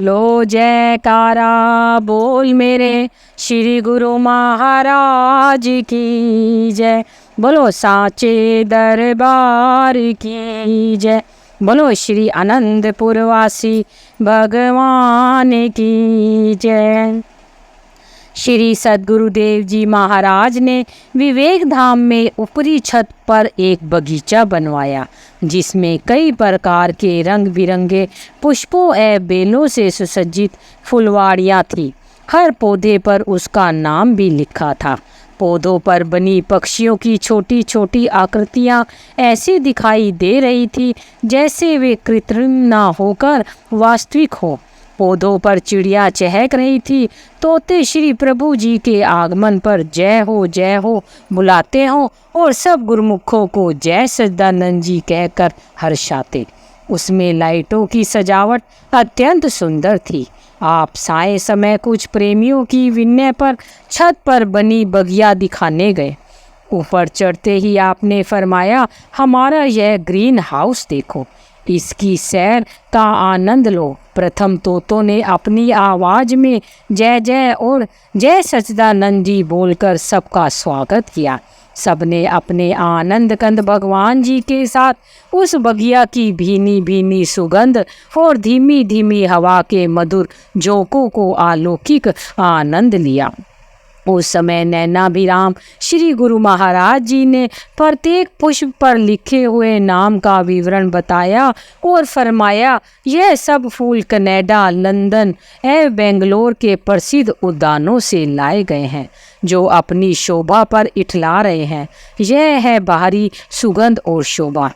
लो जयकारा बोल मेरे श्री गुरु महाराज की जय। बोलो साचे दरबार की जय। बोलो श्री आनंदपुरवासी भगवान की जय। श्री सद्गुरुदेव जी महाराज ने विवेक धाम में ऊपरी छत पर एक बगीचा बनवाया, जिसमें कई प्रकार के रंग बिरंगे पुष्पों एवं बेलों से सुसज्जित फुलवाड़ियाँ थी। हर पौधे पर उसका नाम भी लिखा था। पौधों पर बनी पक्षियों की छोटी छोटी आकृतियाँ ऐसी दिखाई दे रही थी जैसे वे कृत्रिम ना होकर वास्तविक हो। पौधों पर चिड़िया चहक रही थी। तोते श्री प्रभु जी के आगमन पर जय हो बुलाते हो और सब गुरुमुखों को जय सच्चिदानंद जी कहकर हर्षाते। उसमें लाइटों की सजावट अत्यंत सुंदर थी। आप साय समय कुछ प्रेमियों की विनय पर छत पर बनी बगिया दिखाने गए। ऊपर चढ़ते ही आपने फरमाया, हमारा यह ग्रीन हाउस देखो, इसकी सैर का आनंद लो। प्रथम तोतों ने अपनी आवाज़ में जय जय और जय सच्चिदानंद जी बोलकर सबका स्वागत किया। सबने अपने आनंद कंद भगवान जी के साथ उस बगिया की भीनी भीनी सुगंध और धीमी धीमी हवा के मधुर झोंकों को अलौकिक आनंद लिया। उस समय नैनाभिराम श्री गुरु महाराज जी ने प्रत्येक पुष्प पर लिखे हुए नाम का विवरण बताया और फरमाया, यह सब फूल कनाडा, लंदन एवं बेंगलोर के प्रसिद्ध उद्यानों से लाए गए हैं, जो अपनी शोभा पर इठला रहे हैं। यह है बाहरी सुगंध और शोभा।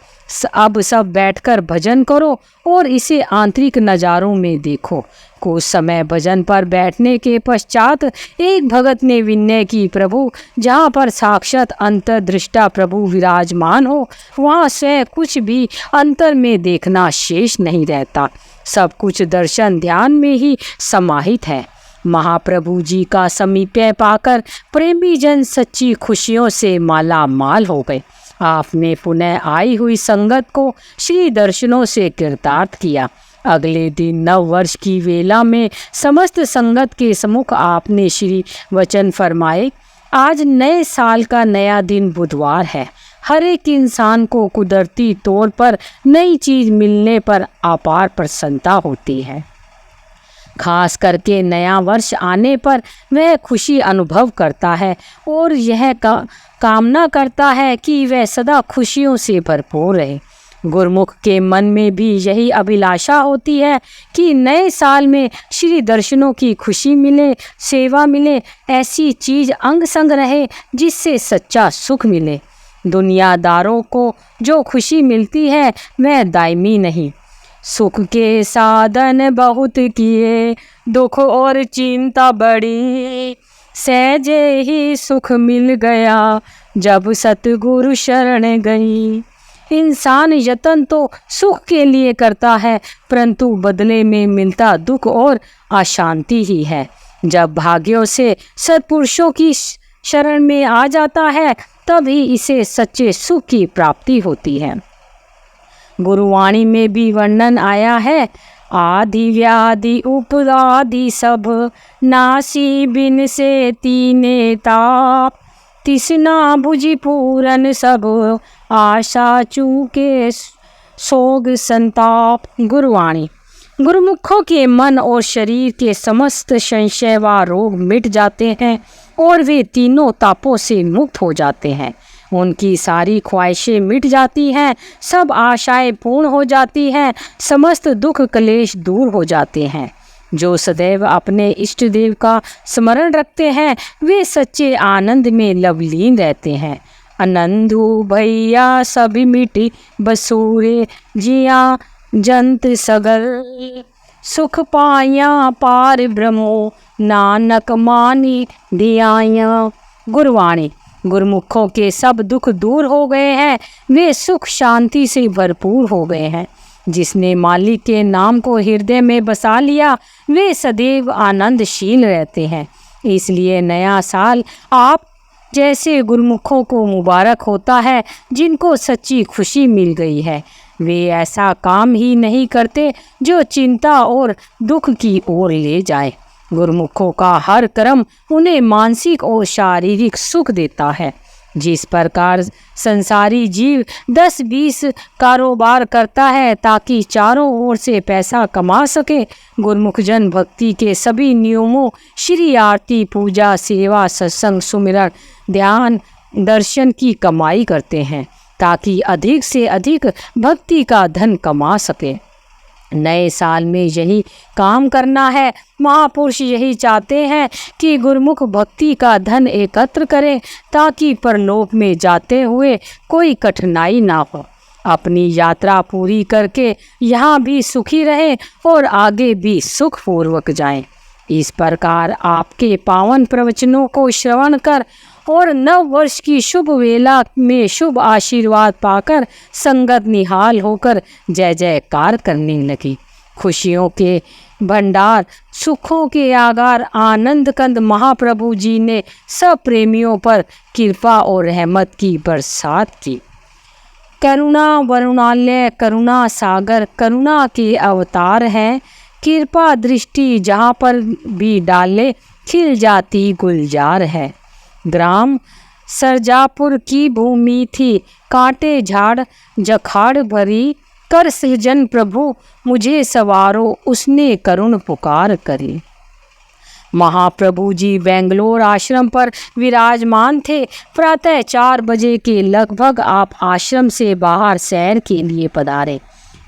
अब सब बैठकर भजन करो और इसे आंतरिक नज़ारों में देखो। कुछ समय भजन पर बैठने के पश्चात एक भगत ने विनय की, प्रभु, जहाँ पर साक्षात अंतर्दृष्टा प्रभु विराजमान हो वहाँ से कुछ भी अंतर में देखना शेष नहीं रहता। सब कुछ दर्शन ध्यान में ही समाहित है। महाप्रभु जी का समीप्य पाकर प्रेमी जन सच्ची खुशियों से माला माल हो गए। आपने पुनः आई हुई संगत को श्री दर्शनों से कृतार्थ किया। अगले दिन नव वर्ष की वेला में समस्त संगत के सम्मुख आपने श्री वचन फरमाए, आज नए साल का नया दिन बुधवार है। हर एक इंसान को कुदरती तौर पर नई चीज मिलने पर अपार प्रसन्नता होती है। खास करके नया वर्ष आने पर वह खुशी अनुभव करता है और यह कामना करता है कि वह सदा खुशियों से भरपूर रहे। गुरुमुख के मन में भी यही अभिलाषा होती है कि नए साल में श्री दर्शनों की खुशी मिले, सेवा मिले, ऐसी चीज अंग संग रहे जिससे सच्चा सुख मिले। दुनियादारों को जो खुशी मिलती है वह दायमी नहीं। सुख के साधन बहुत किए, दुख और चिंता बड़ी, सहजे ही सुख मिल गया जब सतगुरु शरण गई। इंसान यत्न तो सुख के लिए करता है, परंतु बदले में मिलता दुख और अशांति ही है। जब भाग्यों से सत्पुरुषों की शरण में आ जाता है तभी इसे सच्चे सुख की प्राप्ति होती है। गुरुवाणी में भी वर्णन आया है, आदि व्याधि उपदादि सब नासी बिन से तीने ताप, तिसना भुजि पूरन सब आशा चूके सोग संताप। गुरुवाणी। गुरुमुखों के मन और शरीर के समस्त संशय व रोग मिट जाते हैं और वे तीनों तापों से मुक्त हो जाते हैं। उनकी सारी ख्वाहिशें मिट जाती हैं, सब आशाएं पूर्ण हो जाती हैं, समस्त दुख क्लेश दूर हो जाते हैं। जो सदैव अपने इष्ट देव का स्मरण रखते हैं वे सच्चे आनंद में लवलीन रहते हैं। आनंदु भैया सभी मिटी बसूरे, जिया जंत सगल, सुख पाया पार ब्रह्मो, नानक मानी दियाया। गुरुवाणी। गुरुमुखों के सब दुख दूर हो गए हैं, वे सुख शांति से भरपूर हो गए हैं। जिसने मालिक के नाम को हृदय में बसा लिया वे सदैव आनंदशील रहते हैं। इसलिए नया साल आप जैसे गुरुमुखों को मुबारक होता है जिनको सच्ची खुशी मिल गई है। वे ऐसा काम ही नहीं करते जो चिंता और दुख की ओर ले जाए। गुरुमुखों का हर कर्म उन्हें मानसिक और शारीरिक सुख देता है। जिस प्रकार संसारी जीव 10-20 कारोबार करता है ताकि चारों ओर से पैसा कमा सके, गुरुमुख जन भक्ति के सभी नियमों श्री आरती, पूजा, सेवा, सत्संग, सुमिरन, ध्यान, दर्शन की कमाई करते हैं ताकि अधिक से अधिक भक्ति का धन कमा सके। नए साल में यही काम करना है। महापुरुष यही चाहते हैं कि गुरुमुख भक्ति का धन एकत्र करें ताकि परलोक में जाते हुए कोई कठिनाई ना हो। अपनी यात्रा पूरी करके यहाँ भी सुखी रहें और आगे भी सुखपूर्वक जाएं। इस प्रकार आपके पावन प्रवचनों को श्रवण कर और नव वर्ष की शुभ वेला में शुभ आशीर्वाद पाकर संगत निहाल होकर जय जयकार करने लगी। खुशियों के भंडार, सुखों के आगार आनंद कंद महाप्रभु जी ने सब प्रेमियों पर कृपा और रहमत की बरसात की। करुणा वरुणालय, करुणा सागर, करुणा के अवतार हैं। कृपा दृष्टि जहाँ पर भी डाले खिल जाती गुलजार है। ग्राम सरजापुर की भूमि थी, कांटे झाड़ जखाड़ भरी, कर सृजन प्रभु मुझे सवारो, उसने करुण पुकार करी। महाप्रभु जी बेंगलोर आश्रम पर विराजमान थे। प्रातः 4 बजे के लगभग आप आश्रम से बाहर सैर के लिए पधारे।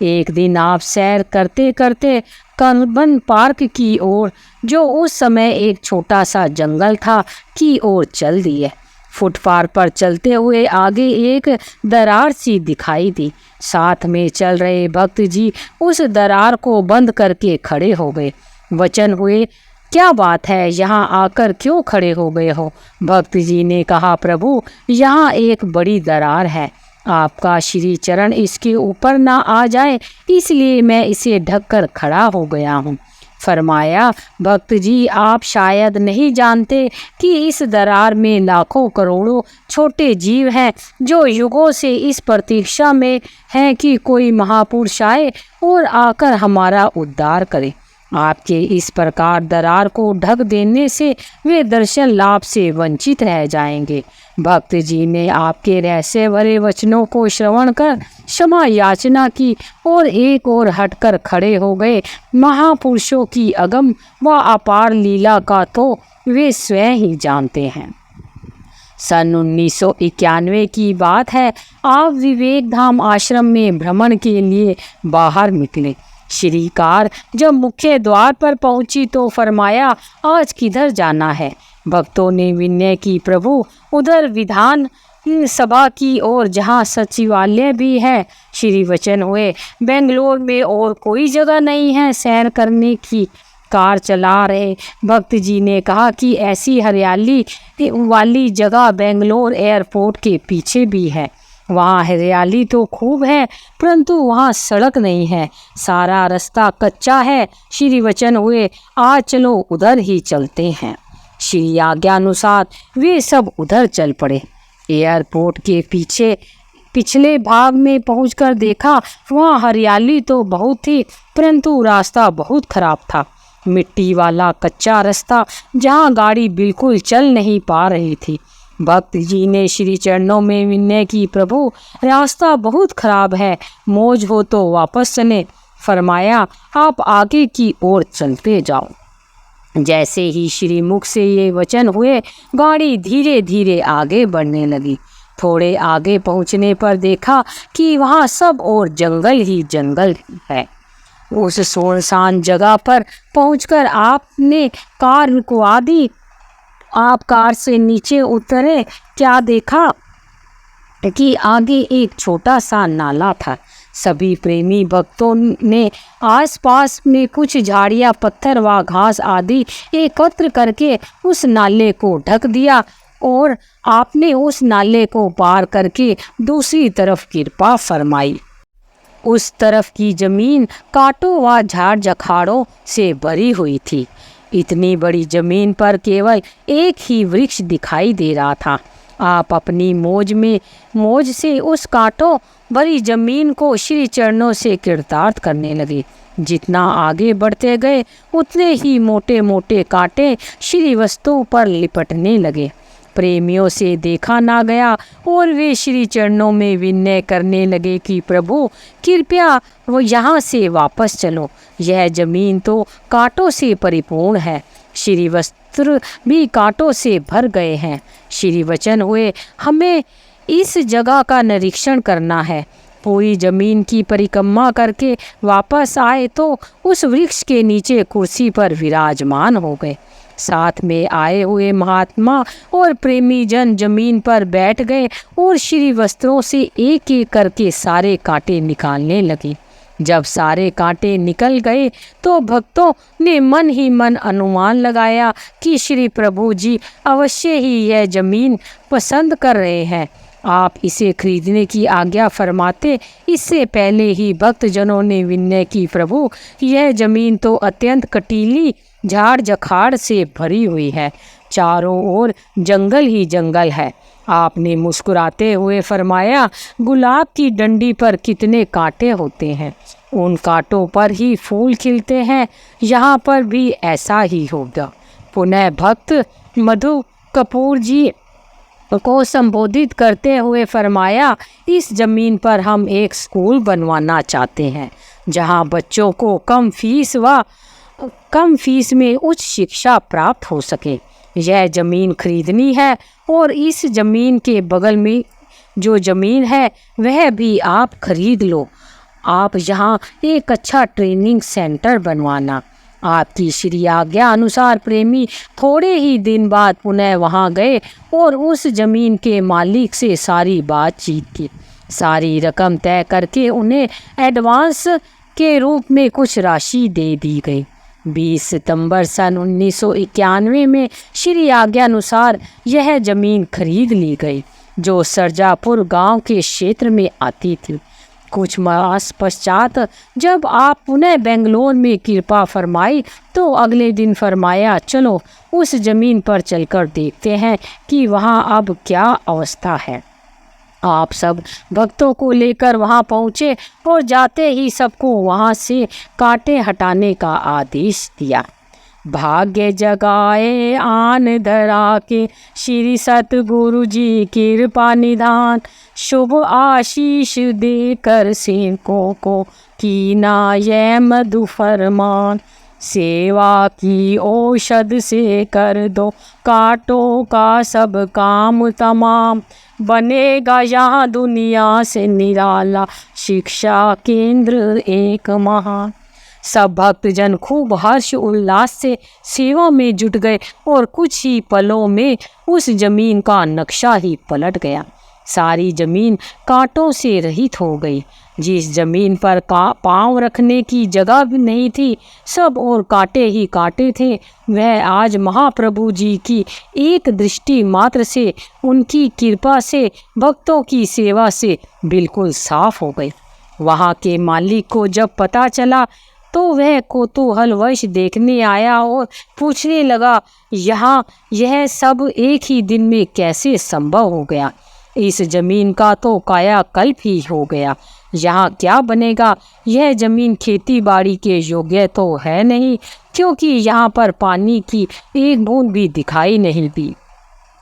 एक दिन आप सैर करते करते कलबन पार्क की ओर, जो उस समय एक छोटा सा जंगल था, की ओर चल दिए। फुटपाथ पर चलते हुए आगे एक दरार सी दिखाई दी। साथ में चल रहे भक्त जी उस दरार को बंद करके खड़े हो गए। वचन हुए, क्या बात है, यहाँ आकर क्यों खड़े हो गए हो? भक्त जी ने कहा, प्रभु यहाँ एक बड़ी दरार है, आपका श्री चरण इसके ऊपर ना आ जाए इसलिए मैं इसे ढककर खड़ा हो गया हूँ। फरमाया, भक्त जी आप शायद नहीं जानते कि इस दरार में लाखों करोड़ों छोटे जीव हैं जो युगों से इस प्रतीक्षा में हैं कि कोई महापुरुष आए और आकर हमारा उद्धार करे। आपके इस प्रकार दरार को ढक देने से वे दर्शन लाभ से वंचित रह जाएंगे। भक्त जी ने आपके रहस्य भरे वचनों को श्रवण कर क्षमा याचना की और एक ओर हटकर खड़े हो गए। महापुरुषों की अगम व अपार लीला का तो वे स्वयं ही जानते हैं। सन 1991 की बात है। आप विवेक धाम आश्रम में भ्रमण के लिए बाहर निकले। श्री कार जब मुख्य द्वार पर पहुंची तो फरमाया, आज किधर जाना है? भक्तों ने विनय की, प्रभु उधर विधान सभा की ओर जहाँ सचिवालय भी है। श्री वचन हुए, बेंगलोर में और कोई जगह नहीं है सैर करने की? कार चला रहे भक्त जी ने कहा कि ऐसी हरियाली वाली जगह बेंगलोर एयरपोर्ट के पीछे भी है। वहाँ हरियाली तो खूब है परंतु वहाँ सड़क नहीं है, सारा रास्ता कच्चा है। श्री वचन हुए, आज चलो उधर ही चलते हैं। श्री आज्ञानुसार वे सब उधर चल पड़े। एयरपोर्ट के पिछले भाग में पहुंचकर देखा वहाँ हरियाली तो बहुत थी परंतु रास्ता बहुत खराब था। मिट्टी वाला कच्चा रास्ता जहाँ गाड़ी बिल्कुल चल नहीं पा रही थी। भक्त जी ने श्री चरणों में विनय की, प्रभु रास्ता बहुत खराब है, मौज हो तो वापस चले। फरमाया, आप आगे की ओर चलते जाओ। जैसे ही श्री मुख से ये वचन हुए गाड़ी धीरे धीरे आगे बढ़ने लगी। थोड़े आगे पहुंचने पर देखा कि वहाँ सब और जंगल ही जंगल है। उस सुनसान जगह पर पहुंचकर आपने कार रुकवा दी। आप कार से नीचे उतरे, क्या देखा कि आगे एक छोटा सा नाला था। सभी प्रेमी भक्तों ने आसपास में कुछ झाड़ियाँ, पत्थर व घास आदि एकत्र करके उस नाले को ढक दिया और आपने उस नाले को पार करके दूसरी तरफ कृपा फरमाई। उस तरफ की जमीन कांटों व झाड़ जखाड़ों से भरी हुई थी। इतनी बड़ी जमीन पर केवल एक ही वृक्ष दिखाई दे रहा था। आप अपनी मौज से उस कांटों भरी जमीन को श्री चरणों से कृतार्थ करने लगे। जितना आगे बढ़ते गए उतने ही मोटे मोटे कांटे श्री वस्तुओं पर लिपटने लगे। प्रेमियों से देखा ना गया और वे श्री चरणों में विनय करने लगे कि प्रभु कृपया वो यहाँ से वापस चलो, यह जमीन तो कांटों से परिपूर्ण है, श्री वस्त्र भी कांटों से भर गए हैं। श्री वचन हुए हमें इस जगह का निरीक्षण करना है। पूरी जमीन की परिक्रमा करके वापस आए तो उस वृक्ष के नीचे कुर्सी पर विराजमान हो गए। साथ में आए हुए महात्मा और प्रेमी जन जमीन पर बैठ गए और श्री वस्त्रों से एक एक करके सारे कांटे निकालने लगे। जब सारे कांटे निकल गए तो भक्तों ने मन ही मन अनुमान लगाया कि श्री प्रभु जी अवश्य ही यह जमीन पसंद कर रहे हैं, आप इसे खरीदने की आज्ञा फरमाते। इससे पहले ही भक्तजनों ने विनय की, प्रभु यह जमीन तो अत्यंत कटीली झाड़ जखाड़ से भरी हुई है, चारों ओर जंगल ही जंगल है। आपने मुस्कुराते हुए फरमाया, गुलाब की डंडी पर कितने कांटे होते हैं, उन कांटों पर ही फूल खिलते हैं, यहाँ पर भी ऐसा ही होगा। पुनः भक्त मधु कपूर जी को संबोधित करते हुए फरमाया, इस जमीन पर हम एक स्कूल बनवाना चाहते हैं जहाँ बच्चों को कम फीस में उच्च शिक्षा प्राप्त हो सके। यह ज़मीन खरीदनी है और इस ज़मीन के बगल में जो ज़मीन है वह भी आप खरीद लो। आप यहाँ एक अच्छा ट्रेनिंग सेंटर बनवाना। आपकी श्री आज्ञा अनुसार प्रेमी थोड़े ही दिन बाद पुनः वहाँ गए और उस ज़मीन के मालिक से सारी बातचीत की। सारी रकम तय करके उन्हें एडवांस के रूप में कुछ राशि दे दी गई। 20 सितंबर सन 1991 में श्री आज्ञा अनुसार यह ज़मीन खरीद ली गई जो सरजापुर गांव के क्षेत्र में आती थी। कुछ मास पश्चात जब आप पुनः बेंगलोर में कृपा फरमाई तो अगले दिन फरमाया, चलो उस ज़मीन पर चलकर देखते हैं कि वहाँ अब क्या अवस्था है। आप सब भक्तों को लेकर वहां पहुंचे और जाते ही सबको वहां से कांटे हटाने का आदेश दिया। भाग्य जगाए आन धरा के श्री सतगुरु जी कृपा निधान, शुभ आशीष देकर सेवकों को कीना यह मधु फरमान। सेवा की औषध से कर दो कांटों का सब काम तमाम, बनेगा यहाँ दुनिया से निराला शिक्षा केंद्र एक महान। सब भक्तजन खूब हर्ष उल्लास से सेवा में जुट गए और कुछ ही पलों में उस जमीन का नक्शा ही पलट गया। सारी जमीन कांटों से रहित हो गई। जिस जमीन पर पांव रखने की जगह भी नहीं थी, सब और कांटे ही कांटे थे, वह आज महाप्रभु जी की एक दृष्टि मात्र से, उनकी कृपा से, भक्तों की सेवा से बिल्कुल साफ हो गई। वहाँ के मालिक को जब पता चला तो वह कौतूहलवश देखने आया और पूछने लगा, यहाँ यह सब एक ही दिन में कैसे संभव हो गया? इस जमीन का तो कायाकल्प ही हो गया। यहाँ क्या बनेगा? यह जमीन खेती बाड़ी के योग्य तो है नहीं, क्योंकि यहाँ पर पानी की एक बूंद भी दिखाई नहीं दी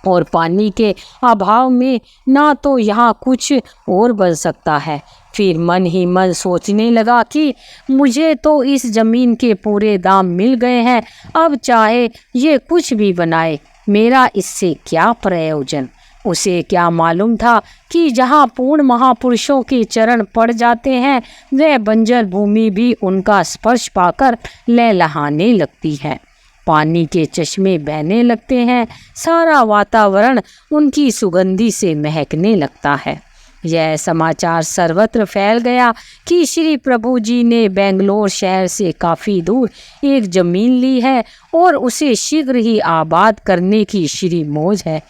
और पानी के अभाव में ना तो यहाँ कुछ और बन सकता है। फिर मन ही मन सोचने लगा कि मुझे तो इस जमीन के पूरे दाम मिल गए हैं, अब चाहे ये कुछ भी बनाए, मेरा इससे क्या प्रयोजन। उसे क्या मालूम था कि जहाँ पूर्ण महापुरुषों के चरण पड़ जाते हैं वह बंजर भूमि भी उनका स्पर्श पाकर लहलहाने लगती है, पानी के चश्मे बहने लगते हैं, सारा वातावरण उनकी सुगंधी से महकने लगता है। यह समाचार सर्वत्र फैल गया कि श्री प्रभु जी ने बेंगलोर शहर से काफ़ी दूर एक ज़मीन ली है और उसे शीघ्र ही आबाद करने की श्री मौज है।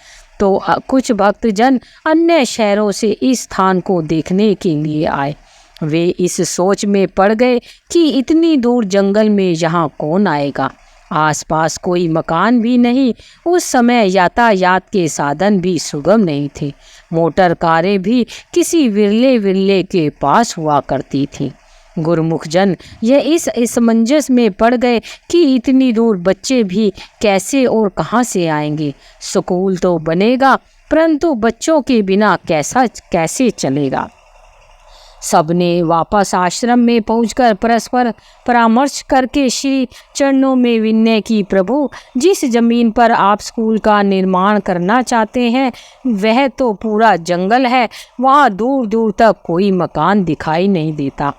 तो कुछ भक्तजन अन्य शहरों से इस स्थान को देखने के लिए आए। वे इस सोच में पड़ गए कि इतनी दूर जंगल में यहाँ कौन आएगा। आसपास कोई मकान भी नहीं। उस समय यातायात के साधन भी सुगम नहीं थे। मोटर कारें भी किसी विरले विरले के पास हुआ करती थीं। गुरुमुख जन यह इस असमंजस में पड़ गए कि इतनी दूर बच्चे भी कैसे और कहाँ से आएंगे। स्कूल तो बनेगा, परंतु बच्चों के बिना कैसे चलेगा। सबने वापस आश्रम में पहुंचकर परस्पर परामर्श करके श्री चरणों में विनय की, प्रभु जिस जमीन पर आप स्कूल का निर्माण करना चाहते हैं वह तो पूरा जंगल है, वहाँ दूर दूर तक कोई मकान दिखाई नहीं देता।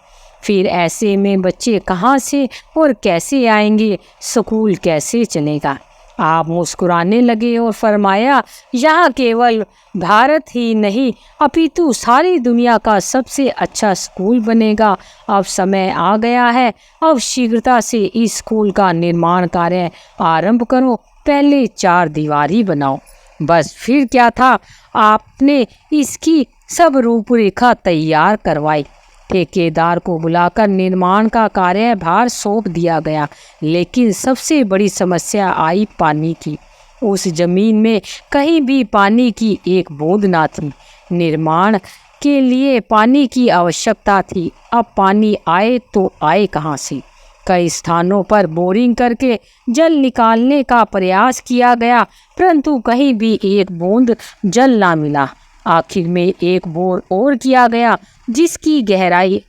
फिर ऐसे में बच्चे कहाँ से और कैसे आएंगे, स्कूल कैसे चलेगा। आप मुस्कुराने लगे और फरमाया, यहाँ केवल भारत ही नहीं अपितु सारी दुनिया का सबसे अच्छा स्कूल बनेगा। अब समय आ गया है, अब शीघ्रता से इस स्कूल का निर्माण कार्य आरंभ करो। पहले 4 दीवारी बनाओ। बस फिर क्या था, आपने इसकी सब रूपरेखा तैयार करवाई। ठेकेदार को बुलाकर निर्माण का कार्यभार सौंप दिया गया, लेकिन सबसे बड़ी समस्या आई पानी की। उस जमीन में कहीं भी पानी की एक बूंद ना थी। निर्माण के लिए पानी की आवश्यकता थी। अब पानी आए तो आए कहाँ से। कई स्थानों पर बोरिंग करके जल निकालने का प्रयास किया गया, परंतु कहीं भी एक बूंद जल ना मिला। आखिर में एक बोर और किया गया, जिसकी गहराई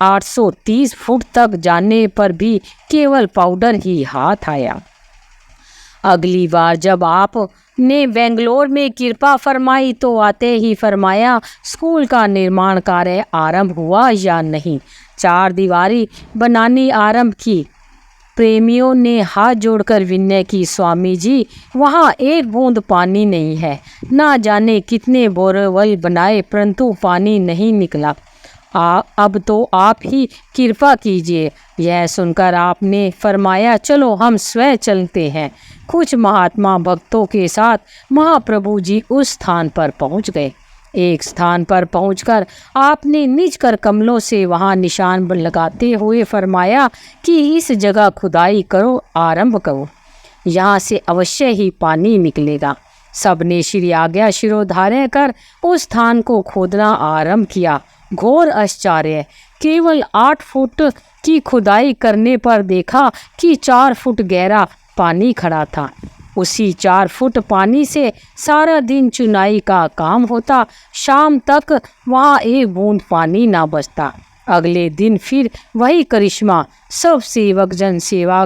830 फुट तक जाने पर भी केवल पाउडर ही हाथ आया। अगली बार जब आपने बेंगलोर में कृपा फरमाई तो आते ही फरमाया, स्कूल का निर्माण कार्य आरंभ हुआ या नहीं। 4 दीवारी बनानी आरंभ की। प्रेमियों ने हाथ जोड़कर विनय की, स्वामी जी वहाँ एक बूंद पानी नहीं है। ना जाने कितने बोरवेल बनाए, परंतु पानी नहीं निकला। अब तो आप ही कृपा कीजिए। यह सुनकर आपने फरमाया, चलो हम स्वयं चलते हैं। कुछ महात्मा भक्तों के साथ महाप्रभु जी उस स्थान पर पहुंच गए। एक स्थान पर पहुंचकर आपने निज कर कमलों से वहां निशान लगाते हुए फरमाया कि इस जगह खुदाई करो, आरंभ करो, यहाँ से अवश्य ही पानी निकलेगा। सबने श्री आज्ञा शिरोधार्य कर उस स्थान को खोदना आरंभ किया। घोर आश्चर्य, केवल 8 फुट की खुदाई करने पर देखा कि 4 फुट गहरा पानी खड़ा था। उसी 4 फुट पानी से सारा दिन चुनाई का काम होता। शाम तक वहाँ एक बूंद पानी ना बचता। अगले दिन फिर वही करिश्मा। सब सेवक जन सेवा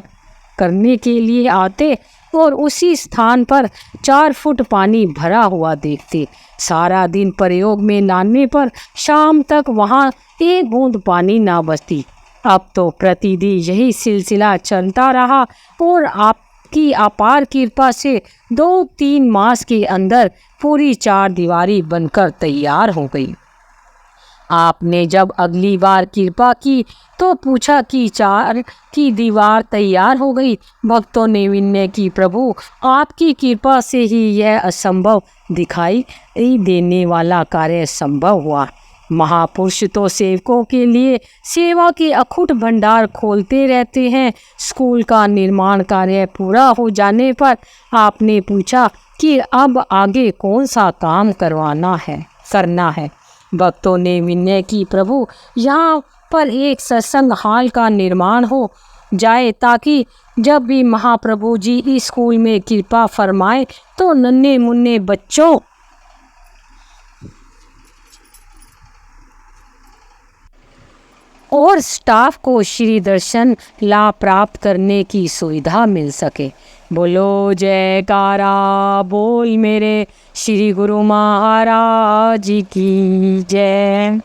करने के लिए आते और उसी स्थान पर 4 फुट पानी भरा हुआ देखते। सारा दिन प्रयोग में लाने पर शाम तक वहाँ एक बूंद पानी ना बचती। अब तो प्रतिदिन यही सिलसिला चलता रहा और आपकी अपार कृपा से 2-3 मास के अंदर पूरी 4 दीवारी बनकर तैयार हो गई। आपने जब अगली बार कृपा की तो पूछा कि 4 की दीवार तैयार हो गई। भक्तों ने विनय की, प्रभु आपकी कृपा से ही यह असंभव दिखाई देने वाला कार्य संभव हुआ। महापुरुष तो सेवकों के लिए सेवा के अखुट भंडार खोलते रहते हैं। स्कूल का निर्माण कार्य पूरा हो जाने पर आपने पूछा कि अब आगे कौन सा काम करना है। भक्तों ने विनय की, प्रभु यहाँ पर एक सत्संग हॉल का निर्माण हो जाए, ताकि जब भी महाप्रभु जी इस स्कूल में कृपा फरमाए तो नन्हे मुन्ने बच्चों और स्टाफ को श्री दर्शन लाभ प्राप्त करने की सुविधा मिल सके। बोलो जयकारा बोल मेरे श्री गुरु महाराज की जय।